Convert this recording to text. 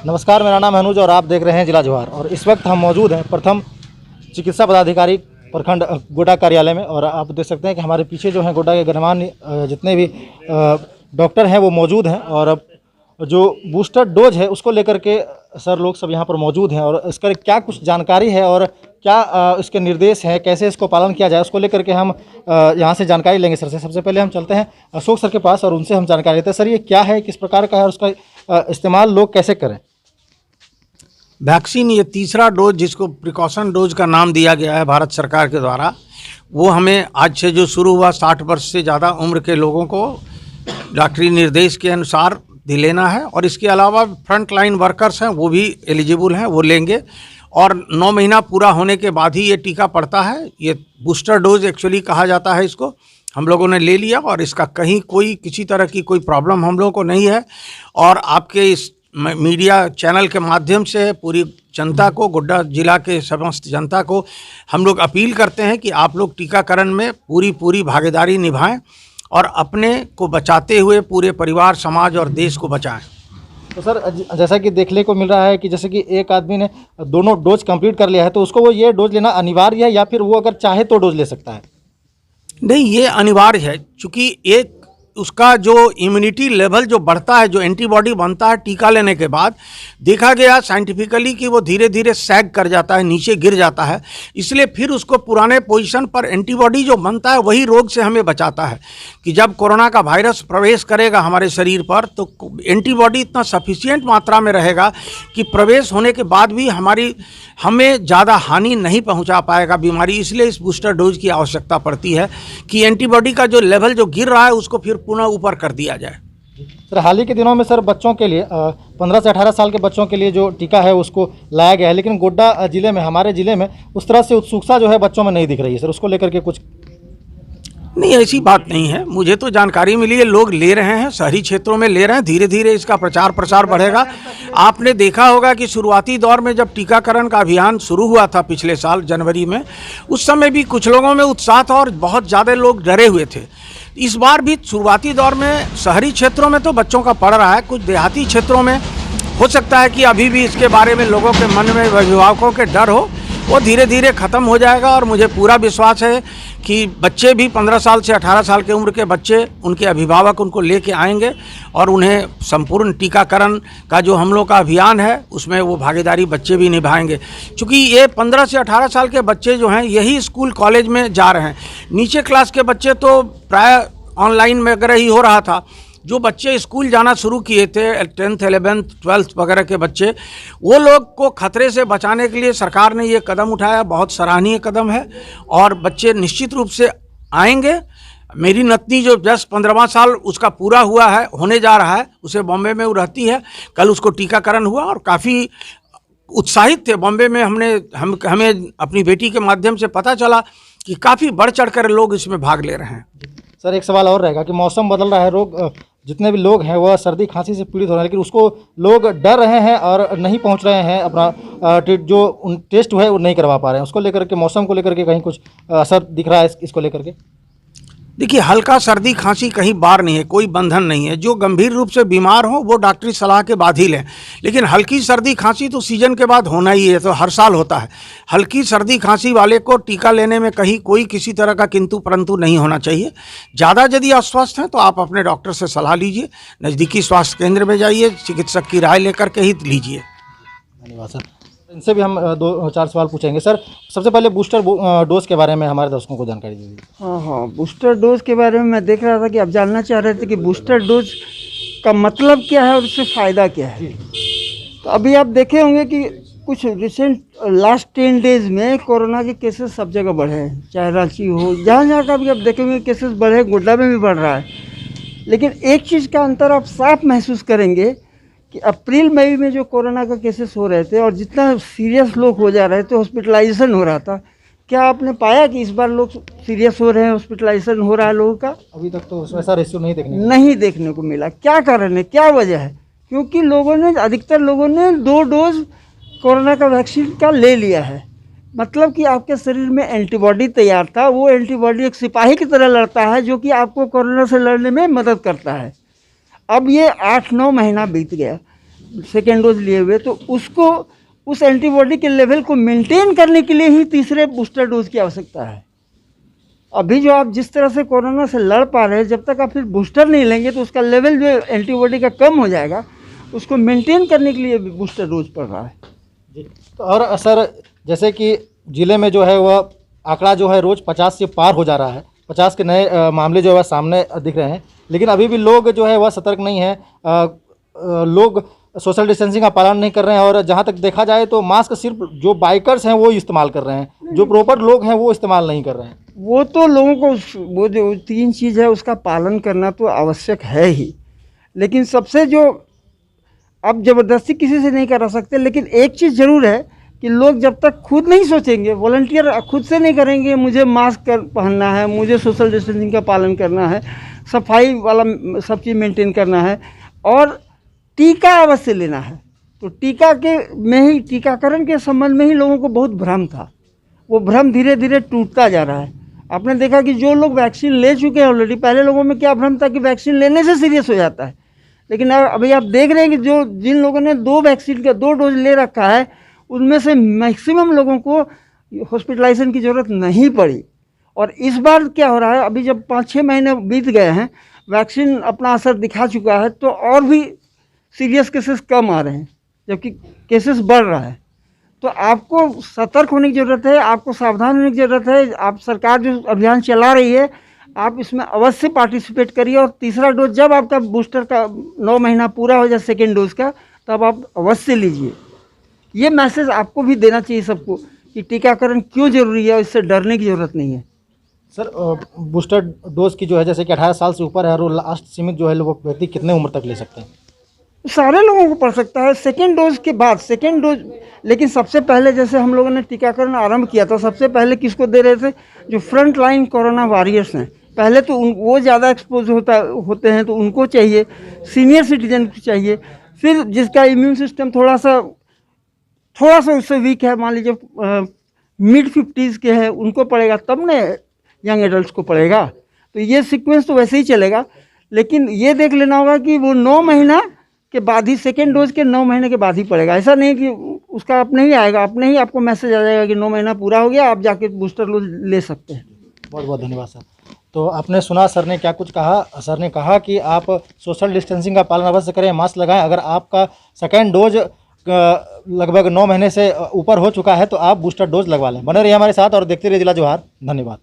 नमस्कार, मेरा नाम है अनुज और आप देख रहे हैं जिला जवाहर। और इस वक्त हम मौजूद हैं प्रथम चिकित्सा पदाधिकारी प्रखंड गोड्डा कार्यालय में। और आप देख सकते हैं कि हमारे पीछे जो है गोड्डा के गणमान्य जितने भी डॉक्टर हैं वो मौजूद हैं। और जो बूस्टर डोज है उसको लेकर के सर लोग सब यहाँ पर मौजूद हैं और इसका क्या कुछ जानकारी है और क्या इसके निर्देश हैं, कैसे इसको पालन किया जाए, उसको लेकर के हम यहाँ से जानकारी लेंगे सर से। सबसे पहले हम चलते हैं अशोक सर के पास और उनसे हम जानकारी लेते हैं। सर, ये क्या है, किस प्रकार का है और उसका इस्तेमाल लोग कैसे करें? वैक्सीन ये तीसरा डोज जिसको प्रिकॉशन डोज का नाम दिया गया है भारत सरकार के द्वारा, वो हमें आज से जो शुरू हुआ 60 वर्ष से ज़्यादा उम्र के लोगों को डॉक्टरी निर्देश के अनुसार लेना है। और इसके अलावा फ्रंट लाइन वर्कर्स हैं वो भी एलिजिबल हैं, वो लेंगे। और 9 महीना पूरा होने के बाद ही ये टीका पड़ता है। ये बूस्टर डोज एक्चुअली कहा जाता है इसको। हम लोगों ने ले लिया और इसका कहीं किसी तरह की कोई प्रॉब्लम हम लोगों को नहीं है। और आपके इस मीडिया चैनल के माध्यम से पूरी जनता को, गोड्डा जिला के समस्त जनता को हम लोग अपील करते हैं कि आप लोग टीकाकरण में पूरी भागीदारी निभाएं और अपने को बचाते हुए पूरे परिवार, समाज और देश को बचाएं। तो सर, जैसा कि देखने को मिल रहा है कि जैसे कि एक आदमी ने दोनों डोज कंप्लीट कर लिया है तो उसको वो ये डोज लेना अनिवार्य है या फिर वो अगर चाहे तो डोज ले सकता है? नहीं, ये अनिवार्य है, क्योंकि एक उसका जो इम्यूनिटी लेवल जो बढ़ता है, जो एंटीबॉडी बनता है टीका लेने के बाद, देखा गया साइंटिफिकली कि वो धीरे धीरे सैग कर जाता है, नीचे गिर जाता है। इसलिए फिर उसको पुराने पोजीशन पर एंटीबॉडी जो बनता है वही रोग से हमें बचाता है। कि जब कोरोना का वायरस प्रवेश करेगा हमारे शरीर पर तो एंटीबॉडी इतना सफिशिएंट मात्रा में रहेगा कि प्रवेश होने के बाद भी हमें ज़्यादा हानि नहीं पहुंचा पाएगा बीमारी। इसलिए इस बूस्टर डोज की आवश्यकता पड़ती है कि एंटीबॉडी का जो लेवल जो गिर रहा है उसको फिर पुनः ऊपर कर दिया जाए। सर, हाल ही के दिनों में सर बच्चों के लिए 15 से 18 साल के बच्चों के लिए जो टीका है उसको लाया गया है, लेकिन गोड्डा जिले में, हमारे ज़िले में उस तरह से उत्सुकता जो है बच्चों में नहीं दिख रही है। सर, उसको लेकर के कुछ नहीं, ऐसी बात नहीं है। मुझे तो जानकारी मिली है, लोग ले रहे हैं, शहरी क्षेत्रों में ले रहे हैं। धीरे धीरे इसका प्रचार प्रसार बढ़ेगा। आपने देखा होगा कि शुरुआती दौर में जब टीकाकरण का अभियान शुरू हुआ था पिछले साल जनवरी में, उस समय भी कुछ लोगों में उत्साह था और बहुत ज़्यादा लोग डरे हुए थे। इस बार भी शुरुआती दौर में शहरी क्षेत्रों में तो बच्चों का पड़ रहा है, कुछ देहाती क्षेत्रों में हो सकता है कि अभी भी इसके बारे में लोगों के मन में, अभिभावकों के डर हो, वो धीरे धीरे ख़त्म हो जाएगा। और मुझे पूरा विश्वास है कि बच्चे भी 15 साल से 18 साल के उम्र के बच्चे, उनके अभिभावक उनको लेके आएंगे और उन्हें संपूर्ण टीकाकरण का जो हम लोग का अभियान है उसमें वो भागीदारी बच्चे भी निभाएंगे। क्योंकि ये 15 से 18 साल के बच्चे जो हैं यही स्कूल कॉलेज में जा रहे हैं। नीचे क्लास के बच्चे तो प्राय ऑनलाइन वगैरह ही हो रहा था। जो बच्चे स्कूल जाना शुरू किए थे 10th 11th 12th वगैरह के बच्चे, वो लोग को खतरे से बचाने के लिए सरकार ने ये कदम उठाया। बहुत सराहनीय कदम है और बच्चे निश्चित रूप से आएंगे। मेरी नतनी जो जस्ट 15वां साल उसका पूरा हुआ है, होने जा रहा है, उसे बॉम्बे में वो रहती है। कल उसको टीकाकरण हुआ और काफ़ी उत्साहित थे। बॉम्बे में हमें अपनी बेटी के माध्यम से पता चला कि काफ़ी बढ़ चढ़ कर लोग इसमें भाग ले रहे हैं। सर, एक सवाल और रहेगा कि मौसम बदल रहा है, लोग जितने भी लोग हैं वह सर्दी खांसी से पीड़ित हो रहे हैं, लेकिन उसको लोग डर रहे हैं और नहीं पहुंच रहे हैं, अपना जो टेस्ट है वो नहीं करवा पा रहे हैं। उसको लेकर के, मौसम को लेकर के कहीं कुछ असर दिख रहा है इसको लेकर के? देखिए, हल्का सर्दी खांसी कहीं बार नहीं है, कोई बंधन नहीं है। जो गंभीर रूप से बीमार हो वो डॉक्टरी सलाह के बाद ही लें। लेकिन हल्की सर्दी खांसी तो सीजन के बाद होना ही है, तो हर साल होता है। हल्की सर्दी खांसी वाले को टीका लेने में कहीं कोई किसी तरह का किंतु परंतु नहीं होना चाहिए। ज़्यादा यदि अस्वस्थ हैं तो आप अपने डॉक्टर से सलाह लीजिए, नज़दीकी स्वास्थ्य केंद्र में जाइए, चिकित्सक की राय लेकर के ही लीजिए। धन्यवाद सर। इनसे भी हम 2-4 सवाल पूछेंगे। सर, सबसे पहले बूस्टर डोज के बारे में हमारे दर्शकों को जानकारी दीजिए। हाँ, बूस्टर डोज के बारे में मैं देख रहा था कि आप जानना चाह रहे थे कि बूस्टर डोज का मतलब क्या है और उससे फ़ायदा क्या है। तो अभी आप देखे होंगे कि कुछ रिसेंट लास्ट 10 डेज़ में कोरोना के केसेस सब जगह बढ़े हैं, चाहे रांची हो, जहाँ जहाँ का भी आप देखेंगे केसेस बढ़े, गोड्डा में भी बढ़ रहा है। लेकिन एक चीज़ का अंतर आप साफ महसूस करेंगे कि अप्रैल मई में जो कोरोना का केसेस हो रहे थे और जितना सीरियस लोग हो जा रहे थे, हॉस्पिटलाइजेशन हो रहा था, क्या आपने पाया कि इस बार लोग सीरियस हो रहे हैं, हॉस्पिटलाइजेशन हो रहा है लोगों का? अभी तक तो वैसा रेशियो नहीं देखने को मिला। क्या कारण है, क्या वजह है? क्योंकि लोगों ने, अधिकतर लोगों ने 2 डोज कोरोना का वैक्सीन का ले लिया है। मतलब कि आपके शरीर में एंटीबॉडी तैयार था, वो एंटीबॉडी एक सिपाही की तरह लड़ता है जो कि आपको कोरोना से लड़ने में मदद करता है। अब ये 8-9 महीना बीत गया, सेकेंड डोज लिए हुए, तो उसको उस एंटीबॉडी के लेवल को मेंटेन करने के लिए ही तीसरे बूस्टर डोज की आवश्यकता है। अभी जो आप जिस तरह से कोरोना से लड़ पा रहे हैं, जब तक आप फिर बूस्टर नहीं लेंगे तो उसका लेवल जो एंटीबॉडी का कम हो जाएगा, उसको मेंटेन करने के लिए भी बूस्टर डोज पड़ रहा है। जी। तो और सर, जैसे कि ज़िले में जो है वह आंकड़ा जो है रोज़ 50 से पार हो जा रहा है, 50 के नए मामले जो है सामने दिख रहे हैं, लेकिन अभी भी लोग जो है वह सतर्क नहीं है। लोग सोशल डिस्टेंसिंग का पालन नहीं कर रहे हैं, और जहाँ तक देखा जाए तो मास्क सिर्फ जो बाइकर्स हैं वो इस्तेमाल कर रहे हैं, जो प्रॉपर लोग हैं वो इस्तेमाल नहीं कर रहे हैं। वो तो लोगों को वो जो 3 चीज़ है उसका पालन करना तो आवश्यक है ही, लेकिन सबसे जो अब ज़बरदस्ती किसी से नहीं करा सकते, लेकिन एक चीज़ ज़रूर है कि लोग जब तक खुद नहीं सोचेंगे, वॉलंटियर खुद से नहीं करेंगे, मुझे मास्क पहनना है, मुझे सोशल डिस्टेंसिंग का पालन करना है, सफाई वाला सब चीज़ मेंटेन करना है, और टीका अवश्य लेना है, तो टीका के में ही, टीकाकरण के संबंध में ही लोगों को बहुत भ्रम था। वो भ्रम धीरे धीरे टूटता जा रहा है। आपने देखा कि जो लोग वैक्सीन ले चुके हैं ऑलरेडी, पहले लोगों में क्या भ्रम था कि वैक्सीन लेने से सीरियस हो जाता है, लेकिन अभी आप देख रहे हैं कि जो जिन लोगों ने 2 वैक्सीन का 2 डोज ले रखा है, उनमें से मैक्सिमम लोगों को हॉस्पिटलाइजेशन की ज़रूरत नहीं पड़ी। और इस बार क्या हो रहा है, अभी जब 5-6 महीने बीत गए हैं, वैक्सीन अपना असर दिखा चुका है, तो और भी सीरियस केसेस कम आ रहे हैं, जबकि केसेस बढ़ रहा है। तो आपको सतर्क होने की ज़रूरत है, आपको सावधान होने की ज़रूरत है। आप सरकार जो अभियान चला रही है, आप इसमें अवश्य पार्टिसिपेट करिए, और तीसरा डोज जब आपका बूस्टर का 9 महीना पूरा हो जाए सेकेंड डोज का, तब आप अवश्य लीजिए। ये मैसेज आपको भी देना चाहिए सबको कि टीकाकरण क्यों ज़रूरी है और इससे डरने की ज़रूरत नहीं है। सर, बूस्टर डोज की जो है, जैसे कि 18 साल से ऊपर है, और लास्ट सीमित जो है वो व्यक्ति कितने उम्र तक ले सकते हैं? सारे लोगों को पड़ सकता है सेकेंड डोज के बाद, सेकेंड डोज। लेकिन सबसे पहले जैसे हम लोगों ने टीकाकरण आरंभ किया था, सबसे पहले किसको दे रहे थे? जो फ्रंट लाइन कोरोना वॉरियर्स हैं, पहले तो वो ज़्यादा एक्सपोज होते हैं, तो उनको चाहिए। सीनियर सिटीजन को चाहिए। फिर जिसका इम्यून सिस्टम थोड़ा सा उससे वीक है, मान लीजिए मिड 50s के हैं, उनको पड़ेगा, तब न यंग एडल्ट को पड़ेगा। तो ये सीक्वेंस तो वैसे ही चलेगा, लेकिन ये देख लेना होगा कि वो 9 महीना के बाद ही, सेकेंड डोज के 9 महीने के बाद ही पड़ेगा। ऐसा नहीं कि उसका अपने ही आएगा, अपने ही आपको मैसेज आ जाएगा कि 9 महीना पूरा हो गया, आप जाके बूस्टर डोज ले सकते हैं। बहुत बहुत धन्यवाद सर। तो आपने सुना सर ने क्या कुछ कहा। सर ने कहा कि आप सोशल डिस्टेंसिंग का पालन अवश्य करें, मास्क लगाएं। अगर आपका सेकेंड डोज लगभग 9 महीने से ऊपर हो चुका है तो आप बूस्टर डोज लगवा लें। बने रहिए हमारे साथ और देखते रहिए जिला जोहार। धन्यवाद।